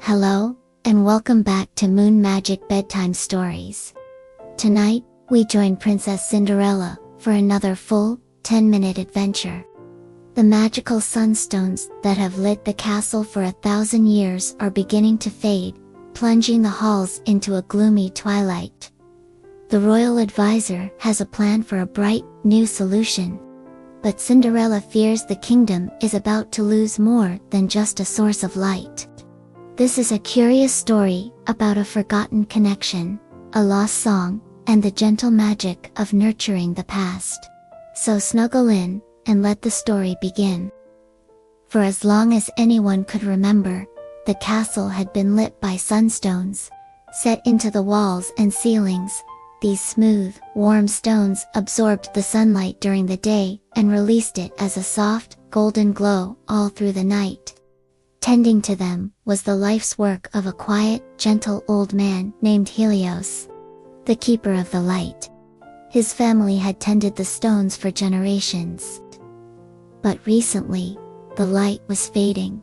Hello, and welcome back to Moon Magic Bedtime Stories. Tonight, we join Princess Cinderella for another full, 10-minute adventure. The magical sunstones that have lit the castle for 1,000 years are beginning to fade, plunging the halls into a gloomy twilight. The royal advisor has a plan for a bright, new solution. But Cinderella fears the kingdom is about to lose more than just a source of light. This is a curious story about a forgotten connection, a lost song, and the gentle magic of nurturing the past. So snuggle in, and let the story begin. For as long as anyone could remember, the castle had been lit by sunstones, set into the walls and ceilings. These smooth, warm stones absorbed the sunlight during the day and released it as a soft, golden glow all through the night. Tending to them was the life's work of a quiet, gentle old man named Helios, the keeper of the light. His family had tended the stones for generations. But recently, the light was fading.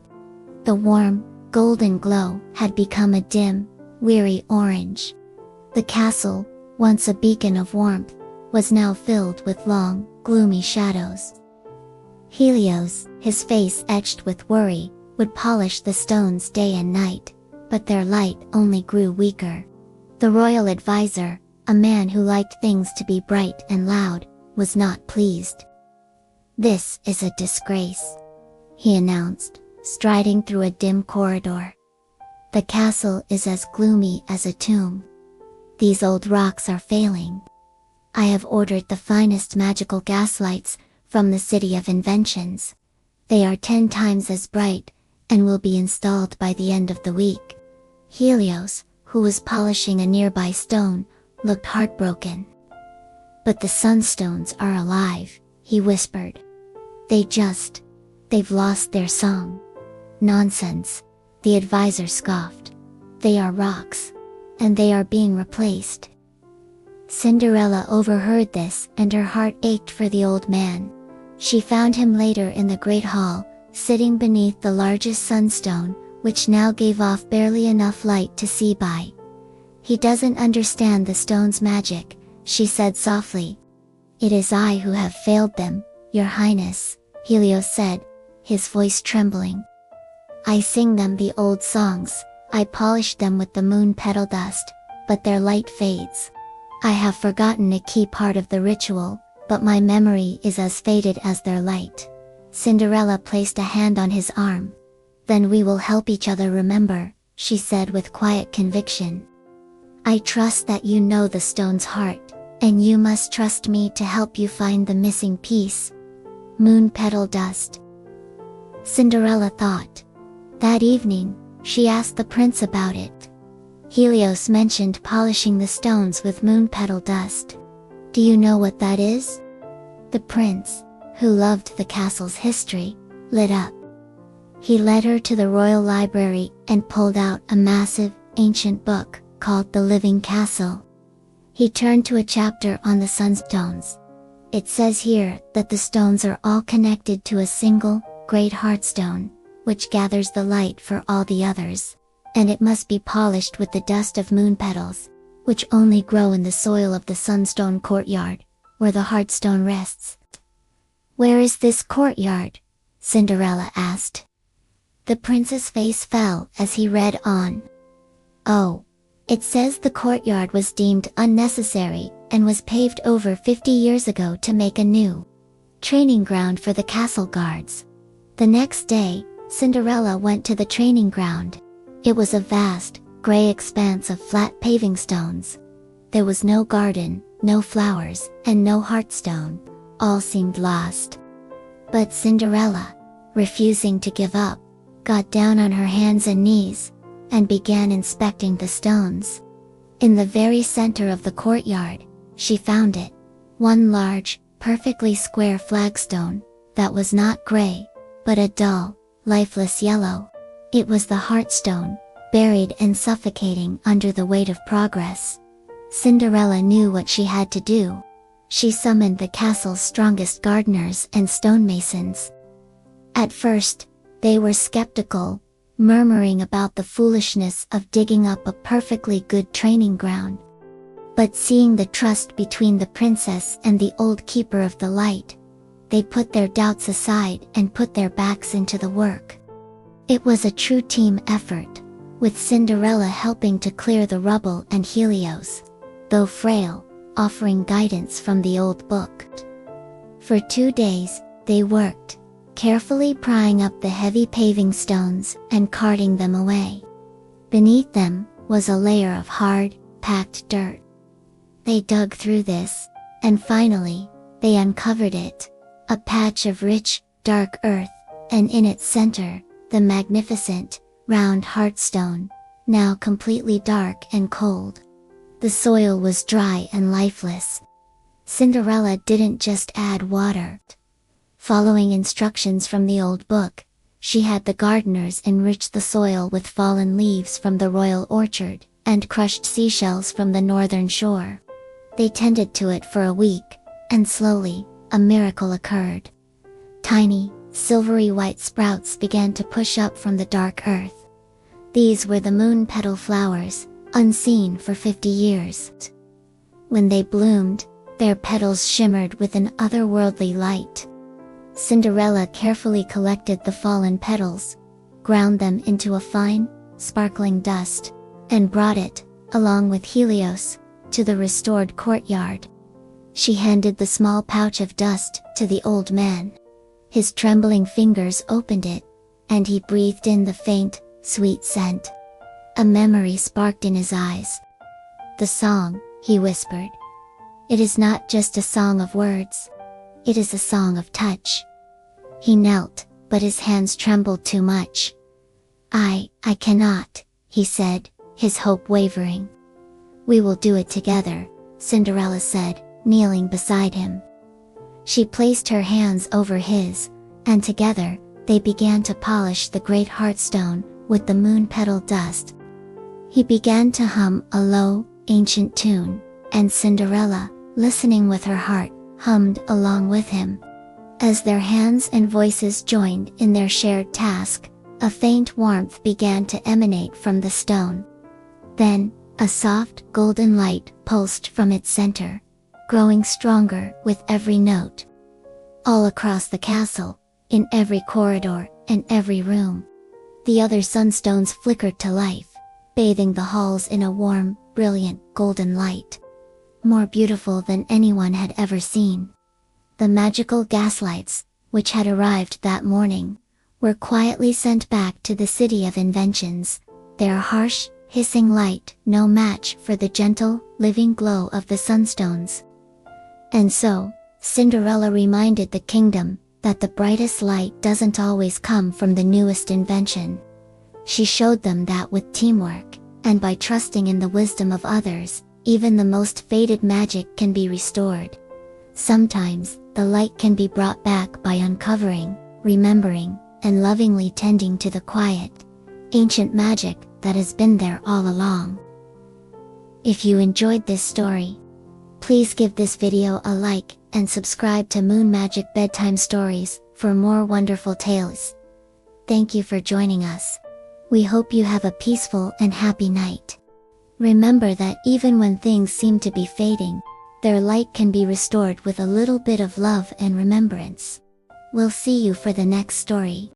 The warm, golden glow had become a dim, weary orange. The castle, once a beacon of warmth, was now filled with long, gloomy shadows. Helios, his face etched with worry, would polish the stones day and night, but their light only grew weaker. The royal advisor, a man who liked things to be bright and loud, was not pleased. "This is a disgrace," he announced, striding through a dim corridor. "The castle is as gloomy as a tomb. These old rocks are failing. I have ordered the finest magical gaslights from the City of Inventions. They are 10 times as bright, and will be installed by the end of the week." Helios, who was polishing a nearby stone, looked heartbroken. "But the sunstones are alive," he whispered. They've lost their song." "Nonsense," the advisor scoffed. "They are rocks, and they are being replaced." Cinderella overheard this and her heart ached for the old man. She found him later in the great hall, sitting beneath the largest sunstone, which now gave off barely enough light to see by. "He doesn't understand the stone's magic," she said softly. "It is I who have failed them, Your Highness," Helios said, his voice trembling. "I sing them the old songs, I polish them with the moon petal dust, but their light fades. I have forgotten a key part of the ritual, but my memory is as faded as their light." Cinderella placed a hand on his arm. "Then we will help each other remember," she said with quiet conviction. "I trust that you know the stone's heart, and you must trust me to help you find the missing piece." Moon petal dust. Cinderella thought. That evening, she asked the prince about it. Helios mentioned polishing the stones with moon petal dust. "Do you know what that is?" The prince, who loved the castle's history, lit up. He led her to the royal library and pulled out a massive, ancient book called The Living Castle. He turned to a chapter on the sunstones. "It says here that the stones are all connected to a single, great heartstone, which gathers the light for all the others, and it must be polished with the dust of moon petals, which only grow in the soil of the sunstone courtyard, where the heartstone rests." "Where is this courtyard?" Cinderella asked. The prince's face fell as he read on. "Oh, it says the courtyard was deemed unnecessary and was paved over 50 years ago to make a new training ground for the castle guards." The next day, Cinderella went to the training ground. It was a vast, gray expanse of flat paving stones. There was no garden, no flowers, and no heartstone. All seemed lost. But Cinderella, refusing to give up, got down on her hands and knees, and began inspecting the stones. In the very center of the courtyard, she found it. One large, perfectly square flagstone, that was not gray, but a dull, lifeless yellow. It was the heartstone, buried and suffocating under the weight of progress. Cinderella knew what she had to do. She summoned the castle's strongest gardeners and stonemasons. At first, they were skeptical, murmuring about the foolishness of digging up a perfectly good training ground. But seeing the trust between the princess and the old keeper of the light, they put their doubts aside and put their backs into the work. It was a true team effort, with Cinderella helping to clear the rubble and Helios, though frail, offering guidance from the old book. For 2 days, they worked, carefully prying up the heavy paving stones and carting them away. Beneath them was a layer of hard, packed dirt. They dug through this, and finally, they uncovered it, a patch of rich, dark earth, and in its center, the magnificent, round heartstone, now completely dark and cold. The soil was dry and lifeless. Cinderella didn't just add water. Following instructions from the old book, she had the gardeners enrich the soil with fallen leaves from the royal orchard, and crushed seashells from the northern shore. They tended to it for a week, and slowly, a miracle occurred. Tiny, silvery white sprouts began to push up from the dark earth. These were the moon petal flowers, unseen for 50 years. When they bloomed, their petals shimmered with an otherworldly light. Cinderella carefully collected the fallen petals, ground them into a fine, sparkling dust, and brought it, along with Helios, to the restored courtyard. She handed the small pouch of dust to the old man. His trembling fingers opened it, and he breathed in the faint, sweet scent. A memory sparked in his eyes. "The song," he whispered. "It is not just a song of words. It is a song of touch." He knelt, but his hands trembled too much. I cannot," he said, his hope wavering. "We will do it together," Cinderella said, kneeling beside him. She placed her hands over his, and together, they began to polish the great heartstone with the moon petal dust. He began to hum a low, ancient tune, and Cinderella, listening with her heart, hummed along with him. As their hands and voices joined in their shared task, a faint warmth began to emanate from the stone. Then, a soft, golden light pulsed from its center, growing stronger with every note. All across the castle, in every corridor and every room, the other sunstones flickered to life, bathing the halls in a warm, brilliant, golden light, more beautiful than anyone had ever seen. The magical gaslights, which had arrived that morning, were quietly sent back to the City of Inventions, their harsh, hissing light no match for the gentle, living glow of the sunstones. And so, Cinderella reminded the kingdom that the brightest light doesn't always come from the newest invention. She showed them that with teamwork, and by trusting in the wisdom of others, even the most faded magic can be restored. Sometimes, the light can be brought back by uncovering, remembering, and lovingly tending to the quiet, ancient magic that has been there all along. If you enjoyed this story, please give this video a like and subscribe to Moon Magic Bedtime Stories for more wonderful tales. Thank you for joining us. We hope you have a peaceful and happy night. Remember that even when things seem to be fading, their light can be restored with a little bit of love and remembrance. We'll see you for the next story.